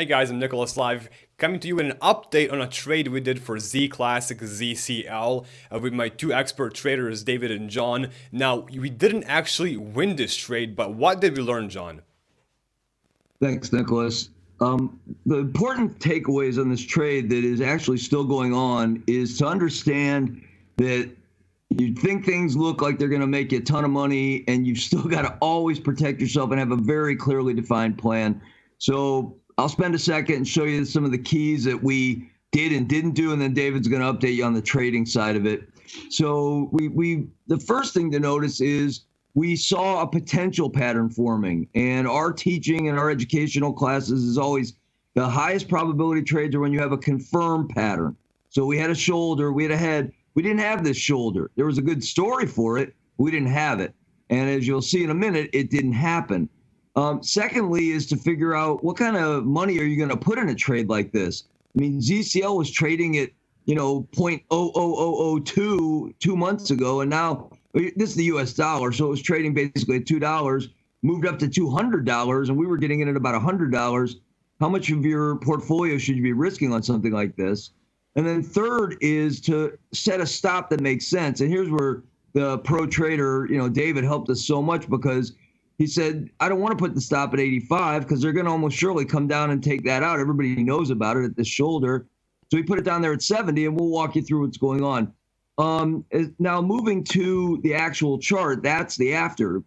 Hey guys, I'm Nicholas Live, coming to you with an update on a trade we did for ZClassic ZCL with my two expert traders, David and John. Now, we didn't actually win this trade, but what did we learn, John? Thanks, Nicholas. The important takeaways on this trade that is actually still going on is to understand that you think things look like they're going to make you a ton of money, and you've still got to always protect yourself and have a very clearly defined plan. So I'll spend a second and show you some of the keys that we did and didn't do, and then David's going to update you on the trading side of it. So the first thing to notice is we saw a potential pattern forming, and our teaching and our educational classes is always the highest probability trades are when you have a confirmed pattern. So we had a shoulder, we had a head. We didn't have this shoulder. There was a good story for it. We didn't have it. And as you'll see in a minute, it didn't happen. Secondly is to figure out what kind of money are you going to put in a trade like this? I mean, ZCL was trading at, 0.00002 2 months ago, and now this is the US dollar, so it was trading basically at $2, moved up to $200, and we were getting in at about $100. How much of your portfolio should you be risking on something like this? And then third is to set a stop that makes sense. And here's where the pro trader, David, helped us so much, because he said, I don't want to put the stop at 85 because they're going to almost surely come down and take that out. Everybody knows about it at the shoulder. So he put it down there at 70, and we'll walk you through what's going on. Now moving to the actual chart, that's the after.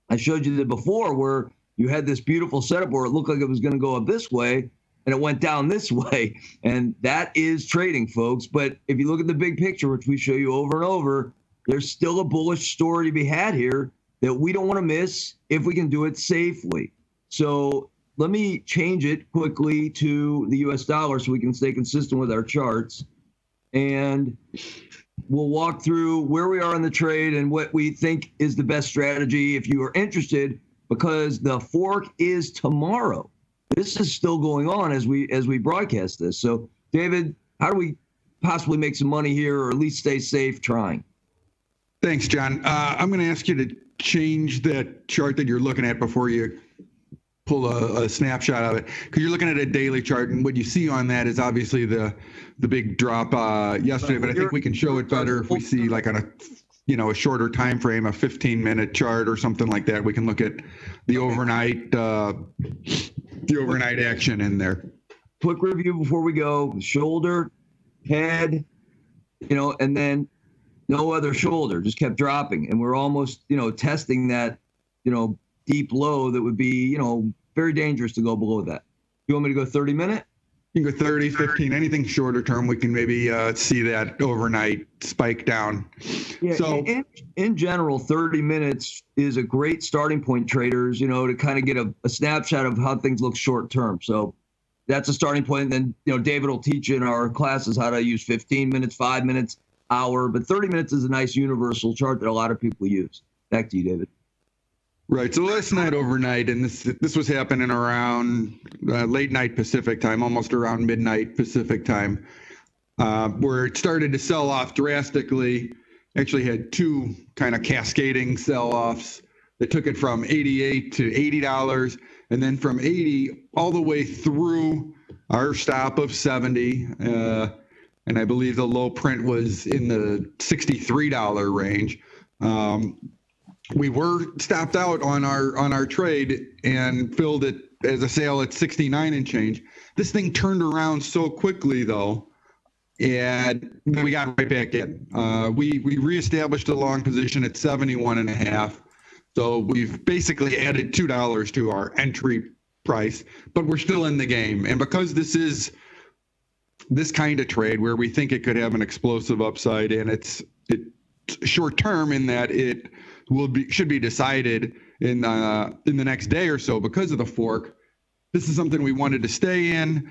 I showed you the before where you had this beautiful setup where it looked like it was going to go up this way, and it went down this way. And that is trading, folks. But if you look at the big picture, which we show you over and over, there's still a bullish story to be had here that we don't want to miss if we can do it safely. So let me change it quickly to the US dollar so we can stay consistent with our charts. And we'll walk through where we are in the trade and what we think is the best strategy if you are interested, because the fork is tomorrow. This is still going on as we broadcast this. So, David, how do we possibly make some money here, or at least stay safe trying? Thanks, John. I'm going to ask you to change that chart that you're looking at before you pull a snapshot of it, because you're looking at a daily chart, and what you see on that is obviously the big drop yesterday. But I think we can show it better if we see like on a shorter time frame, a 15-minute chart or something like that. We can look at the overnight action in there. Quick review before we go: shoulder, head, and then no other shoulder, just kept dropping. And we're almost, testing that, deep low that would be, very dangerous to go below that. You want me to go 30-minute? You can go 30, 15, anything shorter term. We can maybe see that overnight spike down. Yeah, so in general, 30 minutes is a great starting point, traders, to kind of get a snapshot of how things look short term. So that's a starting point. And then, David will teach you in our classes how to use 15 minutes, 5 minutes, hour, but 30 minutes is a nice universal chart that a lot of people use. Back to you, David. Right. So last night overnight, and this was happening around late night Pacific time, almost around midnight Pacific time, where it started to sell off drastically. Actually had two kind of cascading sell-offs that took it from $88 to $80, and then from 80 all the way through our stop of 70. And I believe the low print was in the $63 range. We were stopped out on our trade and filled it as a sale at 69 and change. This thing turned around so quickly, though, and we got right back in. We reestablished a long position at 71.5. So we've basically added $2 to our entry price, but we're still in the game. And because this is this kind of trade where we think it could have an explosive upside, and it's short term in that it should be decided in the next day or so because of the fork. This is something we wanted to stay in.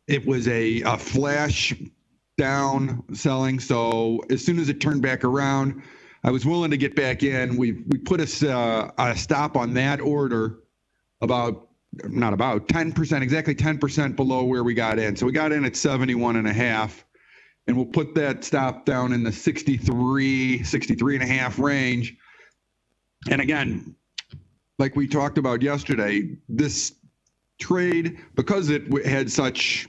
It was a flash down selling, so as soon as it turned back around, I was willing to get back in. We put a stop on that order not about 10%, exactly 10% below where we got in. So we got in at 71.5, and we'll put that stop down in the 63.5 range. And again, like we talked about yesterday, this trade, because it had such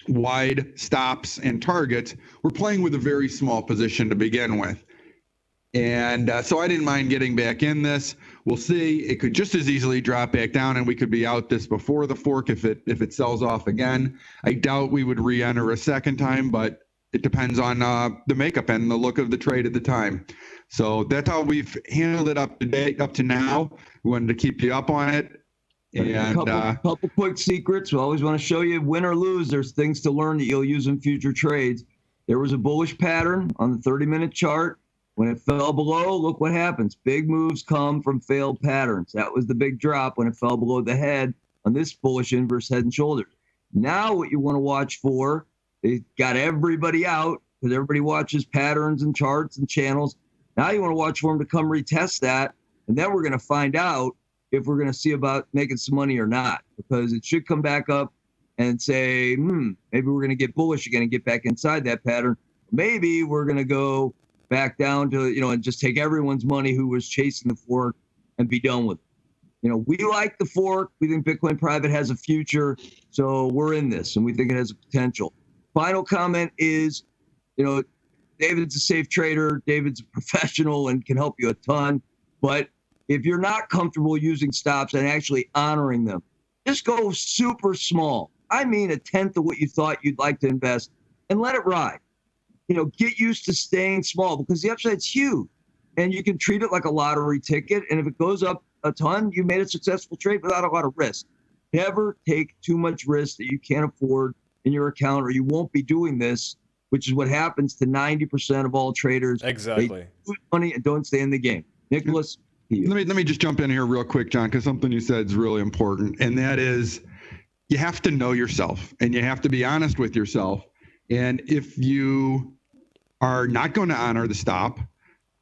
wide stops and targets, we're playing with a very small position to begin with. And so I didn't mind getting back in this. We'll see. It could just as easily drop back down, and we could be out this before the fork if it sells off again. I doubt we would re-enter a second time, but it depends on the makeup and the look of the trade at the time. So that's how we've handled it up to now. We wanted to keep you up on it. And couple quick secrets. We always want to show you, win or lose, there's things to learn that you'll use in future trades. There was a bullish pattern on the 30-minute chart. When it fell below, look what happens. Big moves come from failed patterns. That was the big drop when it fell below the head on this bullish inverse head and shoulders. Now what you want to watch for, they got everybody out because everybody watches patterns and charts and channels. Now you want to watch for them to come retest that, and then we're going to find out if we're going to see about making some money or not, because it should come back up and say, maybe we're going to get bullish again and get back inside that pattern. Maybe we're going to go back down to, and just take everyone's money who was chasing the fork and be done with it. We like the fork. We think Bitcoin Private has a future. So we're in this and we think it has a potential. Final comment is, David's a safe trader. David's a professional and can help you a ton. But if you're not comfortable using stops and actually honoring them, just go super small. I mean, 1/10 of what you thought you'd like to invest and let it ride. Get used to staying small because the upside's huge and you can treat it like a lottery ticket. And if it goes up a ton, you made a successful trade without a lot of risk. Never take too much risk that you can't afford in your account, or you won't be doing this, which is what happens to 90% of all traders. Exactly. They lose money and don't stay in the game. Nicholas? Let me just jump in here real quick, John, because something you said is really important. And that is, you have to know yourself and you have to be honest with yourself. And if you are not going to honor the stop,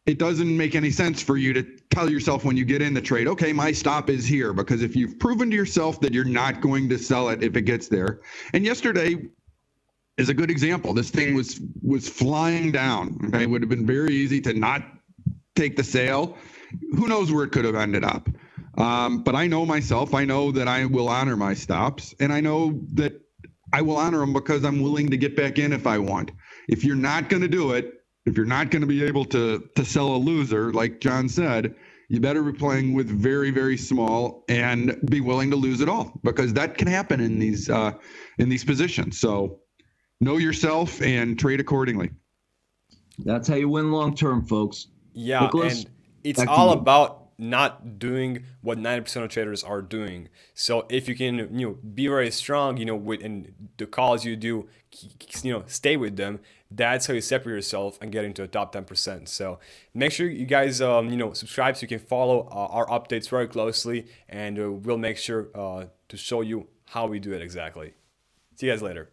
it doesn't make any sense for you to tell yourself when you get in the trade, okay, my stop is here, because if you've proven to yourself that you're not going to sell it if it gets there. And yesterday is a good example. This thing was flying down. Okay? It would have been very easy to not take the sale. Who knows where it could have ended up. But I know myself. I know that I will honor my stops, and I know that I will honor them because I'm willing to get back in if I want. If you're not going to do it, if you're not going to be able to sell a loser, like John said, you better be playing with very, very small and be willing to lose it all, because that can happen in these positions. So know yourself and trade accordingly. That's how you win long term, folks. Yeah, Nicholas, and it's all about not doing what 90% of traders are doing. So if you can, be very strong, in the calls you do, stay with them. That's how you separate yourself and get into the top 10%. So make sure you guys, subscribe so you can follow our updates very closely, and we'll make sure to show you how we do it exactly. See you guys later.